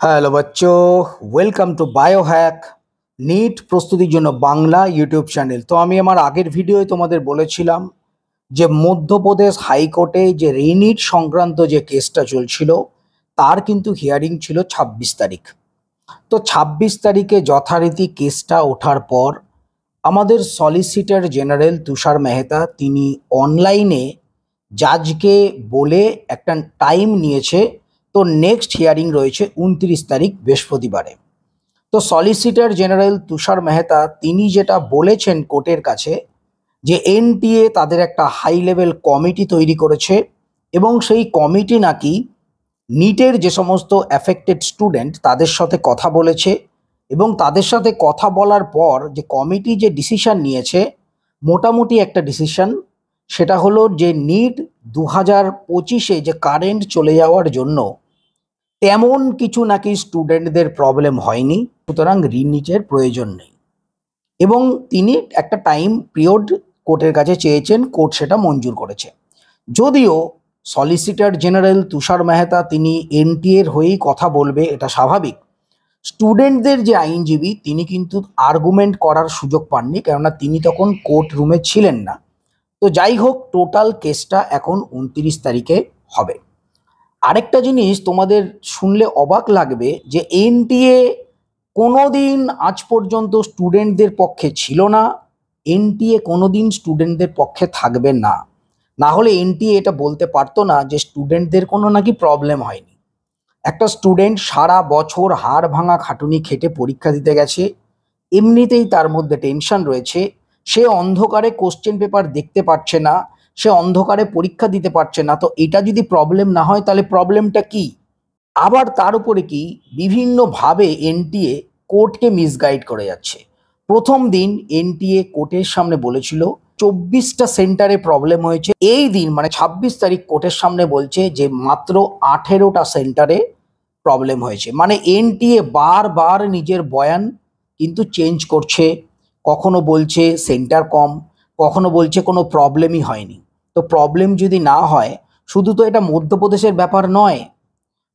Hello बच्चों, welcome to biohack NEET প্রস্তুতির জন্য বাংলা ইউটিউব চ্যানেল। তো আমি আমার আগের ভিডিওয় তোমাদের বলেছিলাম যে মধ্যপ্রদেশ হাইকোর্টে যে রিনিট সংক্রান্ত যে কেসটা চলছিল তার কিন্তু হিয়ারিং ছিল ২৬ তারিখ। তো ২৬ তারিখে যথারীতি কেসটা ওঠার পর আমাদের সলিসিটর জেনারেল তুষার মেহতা তিনি অনলাইনে জাজকে বলে একটা টাইম নিয়েছে। তো নেক্সট হিয়ারিং রয়েছে ২৯ তারিখ বৃহস্পতিবারে। তো সলিসিটর জেনারেল তুষার মেহতা তিনি যেটা বলেছেন কোর্টের কাছে যে এনটিএ তাদের একটা হাই লেভেল কমিটি তৈরি করেছে এবং সেই কমিটি নাকি নিটের যে সমস্ত অ্যাফেক্টেড স্টুডেন্ট তাদের সাথে কথা বলেছে এবং তাদের সাথে কথা বলার পর যে কমিটি যে ডিসিশন নিয়েছে মোটামুটি একটা ডিসিশন, সেটা হলো যে নিট ২০২৫-এ যে কারেন্ট চলে যাওয়ার জন্য তেমন কিছু নাকি স্টুডেন্টদের প্রবলেম হয়নি, সুতরাং রিনিটের প্রয়োজন নেই এবং তিনি একটা টাইম পিরিয়ড কোর্টের কাছে চেয়েছেন, কোর্ট সেটা মঞ্জুর করেছে। যদিও সলিসিটর জেনারেল তুষার মেহতা তিনি এনটিএর হয়েই কথা বলবে, এটা স্বাভাবিক। স্টুডেন্টদের যে আইনজীবী তিনি কিন্তু আর্গুমেন্ট করার সুযোগ পাননি, কেননা তিনি তখন কোর্ট রুমে ছিলেন না। তো যাই হোক, টোটাল কেসটা এখন ২৯ তারিখে হবে। আরেকটা জিনিস তোমাদের শুনলে অবাক লাগবে যে এনটিএ কোনোদিন আজ পর্যন্ত স্টুডেন্টদের পক্ষে ছিল না, এনটিএ কোনোদিন স্টুডেন্টদের পক্ষে থাকবে না। না হলে এনটিএ এটা বলতে পারতো না যে স্টুডেন্টদের কোনো নাকি প্রবলেম হয়নি। একটা স্টুডেন্ট সারা বছর হাড় ভাঙা খাটুনি খেটে পরীক্ষা দিতে গেছে, এমনিতেই তার মধ্যে টেনশন রয়েছে, সে অন্ধকারে কোশ্চেন পেপার দেখতে পাচ্ছে না, সে অন্ধকারে পরীক্ষা দিতে পারছে না। তো এটা যদি প্রবলেম না হয় তাহলে প্রবলেমটা কি? আবার তার উপরে কি বিভিন্নভাবে এনটিএ কোর্টকে মিসগাইড করে যাচ্ছে। প্রথম দিন এনটিএ কোর্টের সামনে বলেছিল ২৪টা সেন্টারে প্রবলেম হয়েছে, এই দিন মানে ২৬ তারিখ কোর্টের সামনে বলছে যে মাত্র ১৮টা সেন্টারে প্রবলেম হয়েছে। মানে এনটিএ বারবার নিজের বয়ান কিন্তু চেঞ্জ করছে, কখনো বলছে সেন্টার কম, কখনো বলছে কোনো প্রবলেমই হয়নি। তো প্রবলেম যদি না হয়, শুধু তো এটা মধ্যপ্রদেশের ব্যাপার নয়,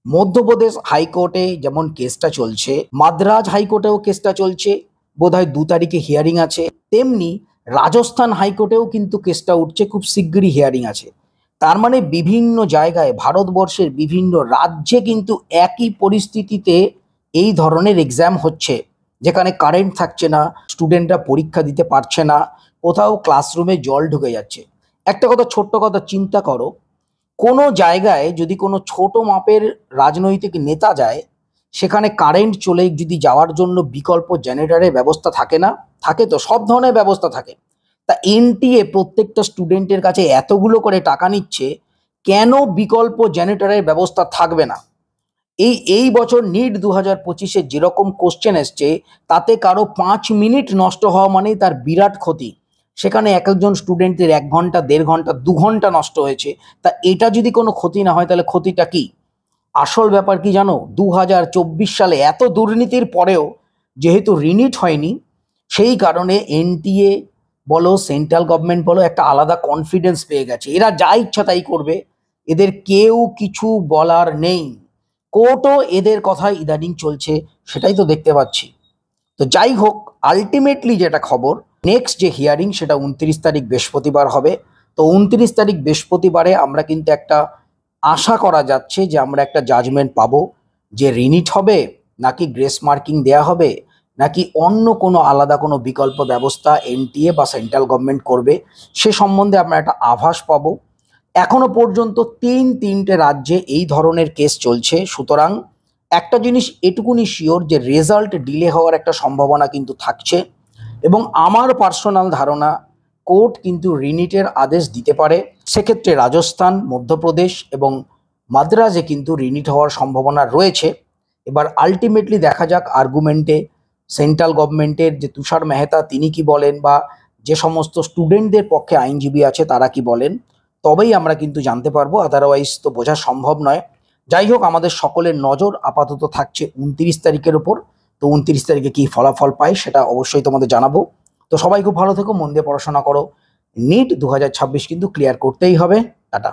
মধ্যপ্রদেশ হাইকোর্টে যেমন কেসটা চলছে, মাদ্রাজ হাইকোর্টেও কেসটা চলছে, বোধহয় ২ তারিখে হিয়ারিং আছে, তেমনি রাজস্থান হাইকোর্টেও কিন্তু কেসটা উঠছে, খুব শিগগিরই হিয়ারিং আছে। তার মানে বিভিন্ন জায়গায় ভারতবর্ষের বিভিন্ন রাজ্যে কিন্তু একই পরিস্থিতিতে এই ধরনের এক্সাম হচ্ছে, যেখানে কারেন্ট থাকছে না, স্টুডেন্টরা পরীক্ষা দিতে পারছে না, কোথাও ক্লাসরুমে জল ঢুকে যাচ্ছে। একটা কথা, ছোট্ট কথা চিন্তা করো, কোনো জায়গায় যদি কোনো ছোট মাপের রাজনৈতিক নেতা যায়, সেখানে কারেন্ট চলে যদি যাওয়ার জন্য বিকল্প জেনারেটরের ব্যবস্থা থাকে না? থাকে তো, সব ধরনের ব্যবস্থা থাকে। তা এনটিএ প্রত্যেকটা স্টুডেন্টের কাছে এতগুলো করে টাকা নিচ্ছে, কেন বিকল্প জেনারেটরের ব্যবস্থা থাকবে না? এই বছর নিট ২০২৫-এ যেরকম কোশ্চেন এসছে, তাতে কারো ৫ মিনিট নষ্ট হওয়া মানেই তার বিরাট ক্ষতি। সেখানে এক একজন স্টুডেন্টের ১ ঘন্টা, ১.৫ ঘন্টা, ২ ঘন্টা নষ্ট হয়েছে। তা এটা যদি কোনো ক্ষতি না হয় তাহলে ক্ষতিটা কি? আসল ব্যাপার কি জানো? ২০২৪ সালে এত দুর্নীতির পরেও যেহেতু রিনিট হয়নি, সেই কারণে এনটিএ বলো, সেন্ট্রাল গভর্নমেন্ট বলো, একটা আলাদা কনফিডেন্স পেয়ে গেছে, এরা যা ইচ্ছা তাই করবে, এদের কেউ কিছু বলার নেই। কোর্টও এদের কথাই ইদানিং চলছে, সেটাই তো দেখতে পাচ্ছি। তো যাই হোক, আলটিমেটলি যেটা খবর, নেক্সট যে হিয়ারিং সেটা ২৯ তারিখ বৃহস্পতিবার হবে। তো ২৯ তারিখ বৃহস্পতিবারে আমরা কিন্তু একটা আশা করা যাচ্ছে যে আমরা একটা জাজমেন্ট পাবো, যে রিনিট হবে নাকি গ্রেস মার্কিং দেয়া হবে, নাকি অন্য কোনো আলাদা কোনো বিকল্প ব্যবস্থা এনটিএ বা সেন্ট্রাল গভর্নমেন্ট করবে, সে সম্বন্ধে আমরা একটা আভাস পাবো। এখনো পর্যন্ত তিনটে রাজ্যে এই ধরনের কেস চলছে, সুতরাং একটা জিনিস এটুকুনি শিওর যে রেজাল্ট ডিলে হওয়ার একটা সম্ভাবনা কিন্তু থাকছে এবং আমার পার্সোনাল ধারণা কোর্ট কিন্তু রিনিটের আদেশ দিতে পারে। সেক্ষেত্রে রাজস্থান, মধ্যপ্রদেশ এবং মাদ্রাজে কিন্তু রিনিট হওয়ার সম্ভাবনা রয়েছে। এবার আলটিমেটলি দেখা যাক আর্গুমেন্টে সেন্ট্রাল গভর্নমেন্টের যে তুষার মেহতা তিনি কি বলেন, বা যে সমস্ত স্টুডেন্টদের পক্ষে আইনজীবী আছে তারা কি বলেন, তবেই আমরা কিন্তু জানতে পারবো, আদারওয়াইজ তো বোঝা সম্ভব নয়। যাই হোক, আমাদের সকলের নজর আপাতত থাকছে ২৯ তারিখের ওপর। তো ২৯ তারিখে কী ফলাফল পাই সেটা অবশ্যই তোমাদের জানাবো। তো সবাই খুব ভালো থেকো, মন দিয়ে পড়াশোনা করো, নিট ২০২৬ কিন্তু ক্লিয়ার করতেই হবে। টাটা।